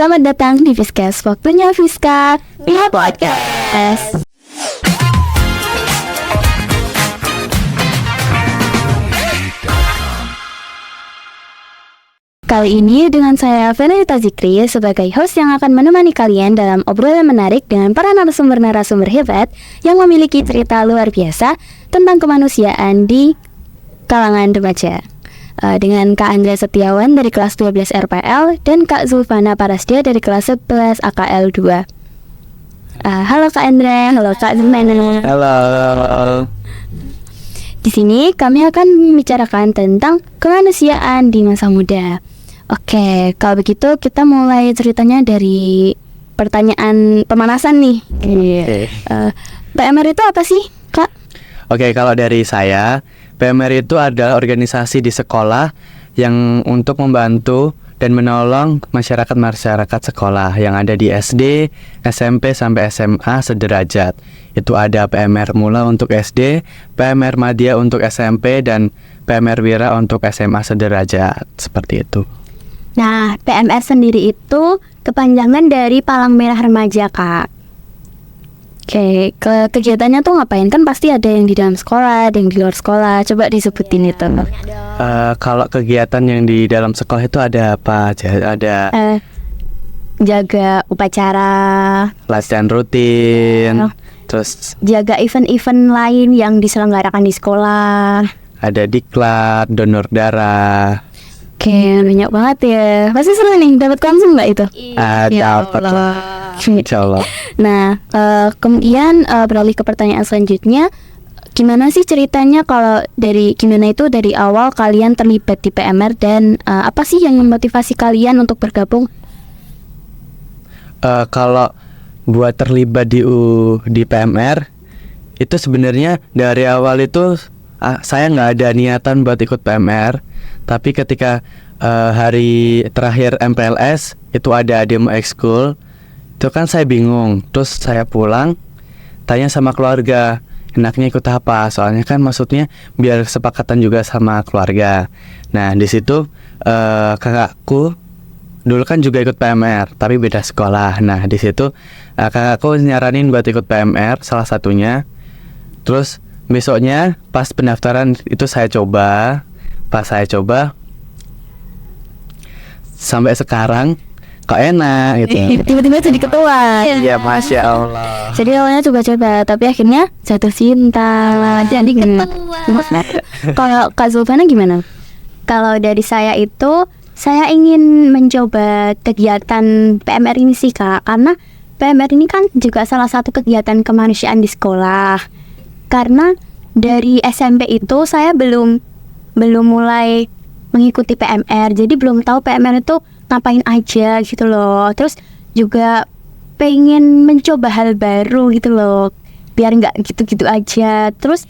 Selamat datang di Fiskes. Waktunya Fiska Lihat Podcast. Kali ini dengan saya Venita Zikri sebagai host yang akan menemani kalian dalam obrolan menarik dengan para narasumber-narasumber hebat yang memiliki cerita luar biasa tentang kemanusiaan di kalangan remaja. Dengan Kak Andrea Setiawan dari kelas 12 RPL dan Kak Zulfana Parasdia dari kelas 11 AKL 2. Halo Kak Andrea, halo Kak Zulfana. Halo. Di sini kami akan membicarakan tentang kemanusiaan di masa muda. Oke, kalau begitu kita mulai ceritanya dari pertanyaan pemanasan nih. PMR itu apa sih, Kak? Oke, kalau dari saya, PMR itu adalah organisasi di sekolah yang untuk membantu dan menolong masyarakat sekolah yang ada di SD, SMP, sampai SMA sederajat. Itu ada PMR Mula untuk SD, PMR Madya untuk SMP, dan PMR Wira untuk SMA sederajat. Seperti itu. Nah, PMR sendiri itu kepanjangan dari Palang Merah Remaja, Kak. Oke, kegiatannya tuh ngapain? Kan pasti ada yang di dalam sekolah, ada yang di luar sekolah. Coba disebutin itu. Kalau kegiatan yang di dalam sekolah itu ada apa aja? Ada jaga upacara, latihan rutin, terus jaga event-event lain yang diselenggarakan di sekolah. ada diklat, donor darah. Oke, banyak banget ya. Pasti seru nih, dapat konsum nggak itu? Dapat. Insya Allah. Nah, kemudian beralih ke pertanyaan selanjutnya. Gimana sih ceritanya kalau dari awal kalian terlibat di PMR dan apa sih yang memotivasi kalian untuk bergabung? Kalau buat terlibat di PMR itu sebenarnya dari awal itu saya nggak ada niatan buat ikut PMR, tapi ketika hari terakhir MPLS itu ada demo ekskul, itu kan saya bingung. Terus saya pulang tanya sama keluarga, enaknya ikut apa? Soalnya kan maksudnya biar kesepakatan juga sama keluarga. Nah di situ kakakku dulu kan juga ikut PMR tapi beda sekolah. Nah di situ kakakku nyaranin buat ikut PMR salah satunya. Terus besoknya pas pendaftaran itu saya coba. Pas saya coba sampai sekarang kok enak gitu. Tiba-tiba jadi ketua. Iya, Masya Allah. Jadi awalnya coba-coba, tapi akhirnya jatuh cinta. Jadi ketua. Kalau Kak Zulfana gimana? Kalau dari saya itu, saya ingin mencoba kegiatan PMR ini sih Kak, karena PMR ini kan juga salah satu kegiatan kemanusiaan di sekolah. Karena dari SMP itu saya belum mulai mengikuti PMR, jadi belum tahu PMR itu ngapain aja gitu loh. Terus juga pengen mencoba hal baru gitu loh, biar nggak gitu-gitu aja. Terus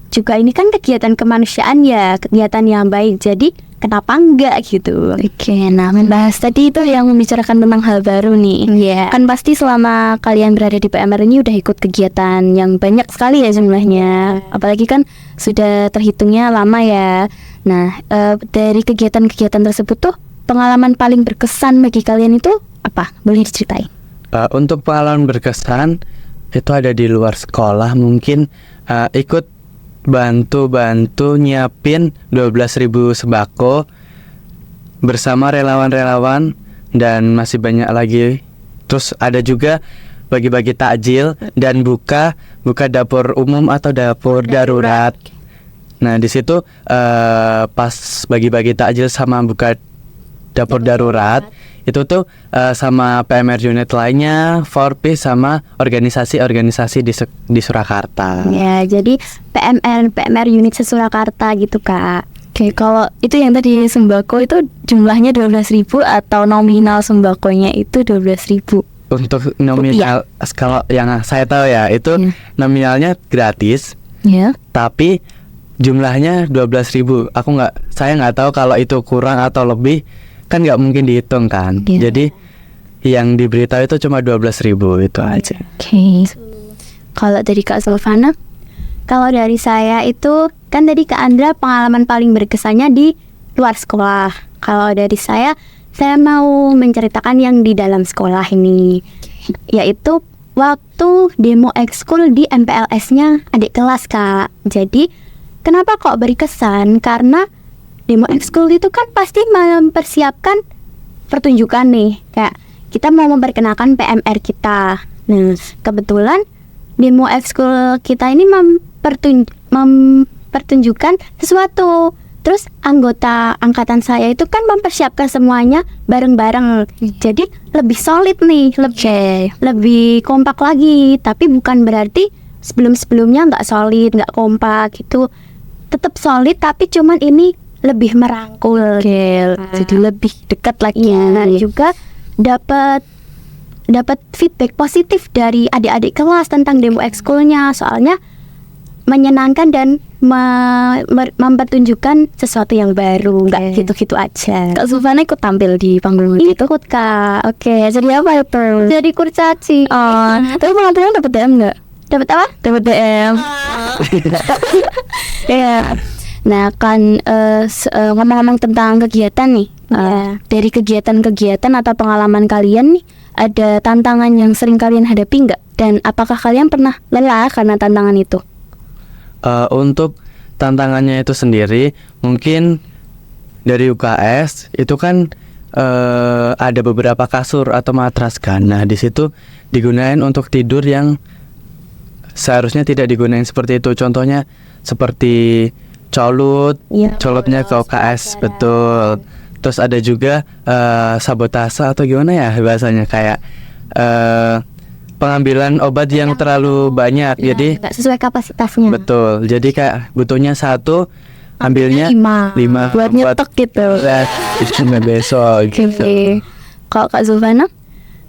juga ini kan kegiatan kemanusiaan ya, kegiatan yang baik, jadi kenapa enggak gitu. Oke, nah membahas tadi itu yang membicarakan tentang hal baru nih. Kan pasti selama kalian berada di PMR ini udah ikut kegiatan yang banyak sekali ya jumlahnya. Apalagi kan sudah terhitungnya lama ya. Nah, dari kegiatan-kegiatan tersebut tuh pengalaman paling berkesan bagi kalian itu apa? Boleh diceritain? Untuk pengalaman berkesan itu ada di luar sekolah, mungkin ikut bantu nyiapin 12.000 sembako bersama relawan-relawan dan masih banyak lagi. Terus ada juga bagi-bagi takjil dan buka dapur umum atau dapur darurat. Nah di situ pas bagi-bagi takjil sama buka dapur darurat itu tuh sama PMR unit lainnya, Forpis sama organisasi-organisasi di Surakarta. Ya, jadi PMR unit se-Surakarta gitu Kak. Oke, kalau itu yang tadi sembako itu jumlahnya 12.000 atau nominal sembakonya itu 12.000? Untuk nominal, kalau yang saya tahu ya itu nominalnya gratis. Ya. Tapi jumlahnya 12.000. Saya nggak tahu kalau itu kurang atau lebih. Kan nggak mungkin dihitung kan. Jadi yang diberitahu itu cuma 12.000 itu aja. Oke. Kalau dari Kak Zulfana? Kalau dari saya itu kan tadi Kak Andra pengalaman paling berkesannya di luar sekolah. Kalau dari saya saya mau menceritakan yang di dalam sekolah ini, yaitu waktu demo ekskul di MPLS-nya adik kelas, Kak. Jadi kenapa kok berkesan? Karena demo ekskul itu kan pasti mempersiapkan pertunjukan nih, kayak kita mau memperkenalkan PMR kita. Nah, kebetulan demo ekskul kita ini mempertunjukkan sesuatu. Terus anggota angkatan saya itu kan mempersiapkan semuanya bareng-bareng. Jadi lebih solid nih, lebih kompak lagi. Tapi bukan berarti sebelum-sebelumnya nggak solid, nggak kompak gitu. Tetap solid, tapi cuman ini lebih merangkul. Jadi lebih dekat lagi. Dan juga dapat feedback positif dari adik-adik kelas tentang demo ekskulnya. Soalnya menyenangkan dan mempertunjukkan sesuatu yang baru, nggak gitu-gitu aja. Kak Zulfana ikut tampil di panggung itu? Ikut, Kak. Oke, jadi apa itu? Jadi kurcaci. Oh, tapi penampilan dapat DM nggak? Dapat apa? Dapat DM. Ya. Nah kan ngomong-ngomong tentang kegiatan nih, dari kegiatan-kegiatan atau pengalaman kalian nih, ada tantangan yang sering kalian hadapi nggak? Dan apakah kalian pernah lelah karena tantangan itu? Untuk tantangannya itu sendiri, mungkin dari UKS itu kan ada beberapa kasur atau matras kan. Nah di situ digunain untuk tidur yang seharusnya tidak digunain seperti itu. Contohnya seperti colutnya ke UKS, betul. Terus ada juga sabotase atau gimana ya bahasanya, kayak pengambilan obat yang terlalu banyak, jadi nggak sesuai kapasitasnya. Betul, jadi kayak butuhnya satu, ambilnya 5 buat nyetok gitu. Itu besok gitu. Kalau Kak Zulfana?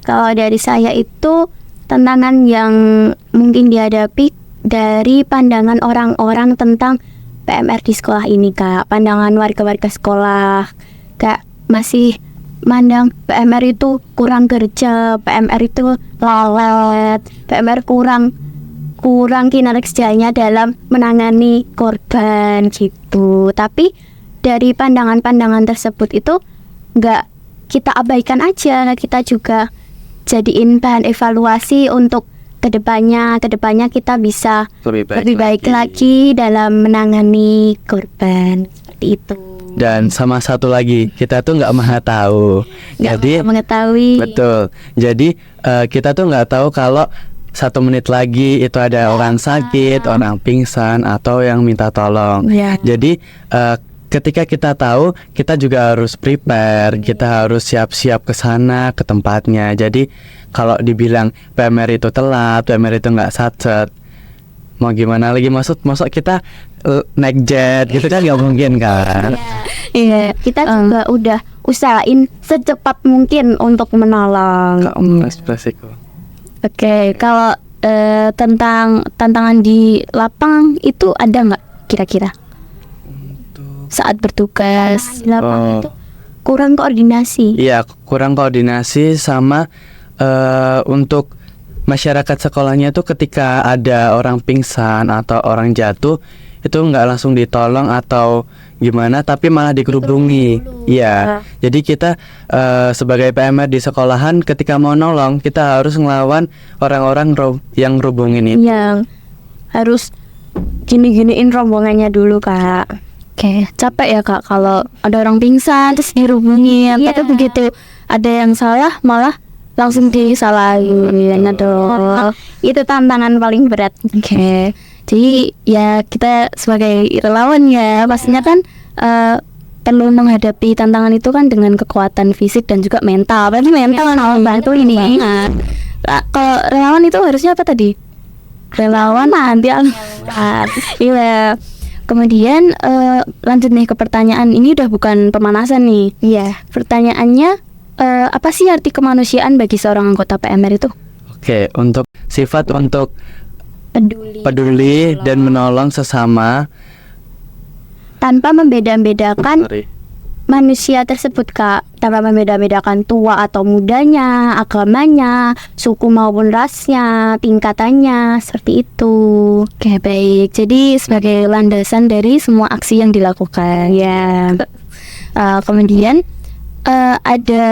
Kalau dari saya itu tantangan yang mungkin dihadapi dari pandangan orang-orang tentang PMR di sekolah ini, Kak. Pandangan warga-warga sekolah kayak masih mandang PMR itu kurang kerja, PMR itu lalat, PMR kurang kinerjanya dalam menangani korban gitu. Tapi dari pandangan-pandangan tersebut itu nggak kita abaikan aja, kita juga jadiin bahan evaluasi untuk kedepannya kita bisa lebih baik lagi dalam menangani korban, seperti itu. Dan sama satu lagi, kita tuh nggak maha tahu. Jadi mengetahui. Betul. Jadi kita tuh nggak tahu kalau 1 menit lagi itu ada orang sakit, orang pingsan, atau yang minta tolong. Jadi ketika kita tahu, kita juga harus prepare, kita harus siap-siap ke sana, ke tempatnya. Jadi kalau dibilang PMR itu telat, PMR itu nggak satset, mau gimana lagi, masuk kita naik jet gitu kan, nggak mungkin kan. Iya, kita juga udah usahain secepat mungkin untuk menolong. Ekspresiku. Oke, kalau tentang tantangan di lapang itu ada nggak kira-kira? Saat bertugas di lapangan itu kurang koordinasi. Iya, kurang koordinasi sama untuk masyarakat sekolahnya tuh ketika ada orang pingsan atau orang jatuh itu nggak langsung ditolong atau gimana, tapi malah dikerubungi. Iya. Jadi kita sebagai PMR di sekolahan ketika mau nolong, kita harus ngelawan orang-orang yang rubungin itu. Yang harus gini-giniin rombongannya dulu, Kak. Oke, capek ya Kak kalau ada orang pingsan terus dihubungin, tapi begitu ada yang salah malah langsung disalahin. Aduh, itu tantangan paling berat. Oke. Jadi ya kita sebagai relawan ya pastinya kan perlu menghadapi tantangan itu kan dengan kekuatan fisik dan juga mental. Berarti mental kan bantu ini. Kalau relawan itu harusnya apa tadi? Relawan nanti iya. Kemudian lanjut nih ke pertanyaan, ini udah bukan pemanasan nih. Iya. Pertanyaannya apa sih arti kemanusiaan bagi seorang anggota PMR itu? Oke, untuk sifat untuk peduli dan menolong sesama tanpa membeda-bedakan manusia tersebut, Kak. Tanpa membeda-bedakan tua atau mudanya, agamanya, suku maupun rasnya, tingkatannya, seperti itu. Oke, baik. Jadi sebagai landasan dari semua aksi yang dilakukan. Ya. Kemudian ada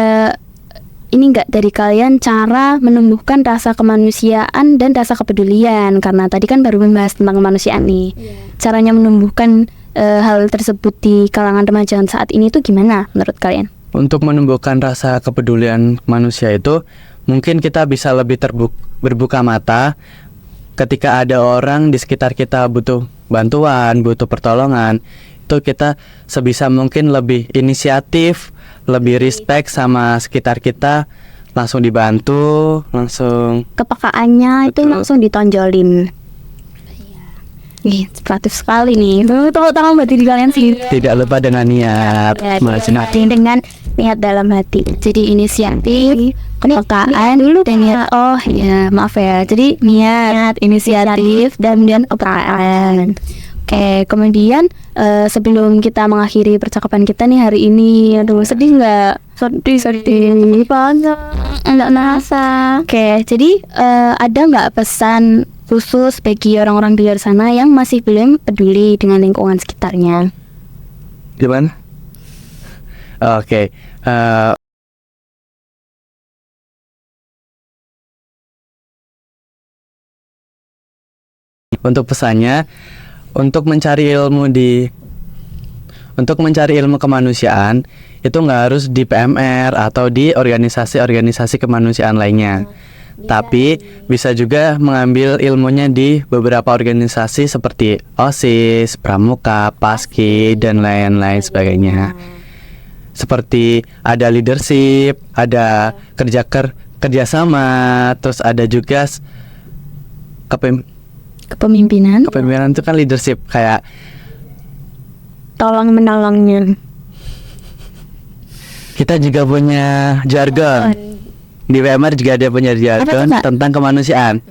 ini enggak dari kalian cara menumbuhkan rasa kemanusiaan dan rasa kepedulian, karena tadi kan baru membahas tentang kemanusiaan nih. Caranya menumbuhkan hal tersebut di kalangan remaja saat ini tuh gimana menurut kalian? Untuk menumbuhkan rasa kepedulian manusia itu, mungkin kita bisa lebih berbuka mata ketika ada orang di sekitar kita butuh bantuan, butuh pertolongan. Itu kita sebisa mungkin lebih inisiatif, lebih respect sama sekitar kita, langsung dibantu, langsung Kepekaannya itu Betul. langsung ditonjolin. Ih, inspiratif sekali nih. Tolong buat diri kalian sih. tidak lupa dengan niat. Ya, Maksudnya, dengan niat dalam hati. Jadi inisiatif, kepekaan dulu dan niat. Oh ya, maaf ya. Jadi niat, inisiatif dan kepekaan. Oke, kemudian sebelum kita mengakhiri percakapan kita nih hari ini, aduh sedih nggak? Sedih banget. Nggak ngerasa. Oke, jadi ada nggak pesan khusus bagi orang-orang di luar sana yang masih belum peduli dengan lingkungan sekitarnya? gimana? Oke, untuk pesannya, untuk mencari ilmu kemanusiaan itu nggak harus di PMR atau di organisasi-organisasi kemanusiaan lainnya. Tapi bisa juga mengambil ilmunya di beberapa organisasi seperti OSIS, Pramuka, Paski, dan lain-lain sebagainya. Seperti ada leadership, ada kerjasama, terus ada juga Kepemimpinan, kepemimpinan itu kan leadership, kayak tolong menolongnya. kita juga punya jargon. Di PMR juga ada punya jargon Apa tuh, Kak? tentang kemanusiaan.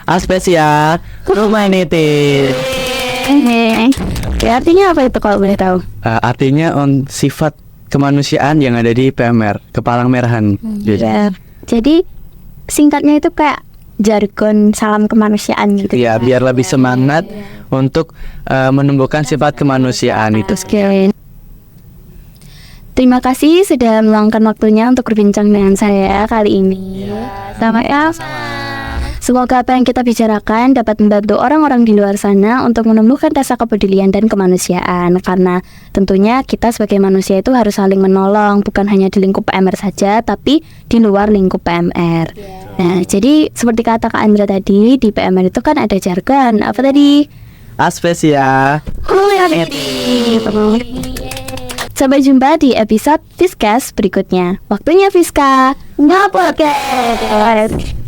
Aspesial humanity. Ya, artinya apa itu kalau boleh tahu? Artinya sifat kemanusiaan yang ada di PMR, Kepalang Merahan. Jadi singkatnya itu kayak jargon salam kemanusiaan gitu. Ya, biar lebih semangat untuk menumbuhkan sifat kemanusiaan itu. Sekalian. Terima kasih sudah meluangkan waktunya untuk berbincang dengan saya kali ini. Sama-sama. Semoga apa yang kita bicarakan dapat membantu orang-orang di luar sana untuk menumbuhkan rasa kepedulian dan kemanusiaan. Karena tentunya kita sebagai manusia itu harus saling menolong, bukan hanya di lingkup PMR saja, tapi di luar lingkup PMR. Nah, jadi seperti kata Kak Andra tadi, di PMR itu kan ada jargon. Apa tadi? Aspesial. Sampai jumpa di episode Fiskes berikutnya. Waktunya Fiska Nge-podcast.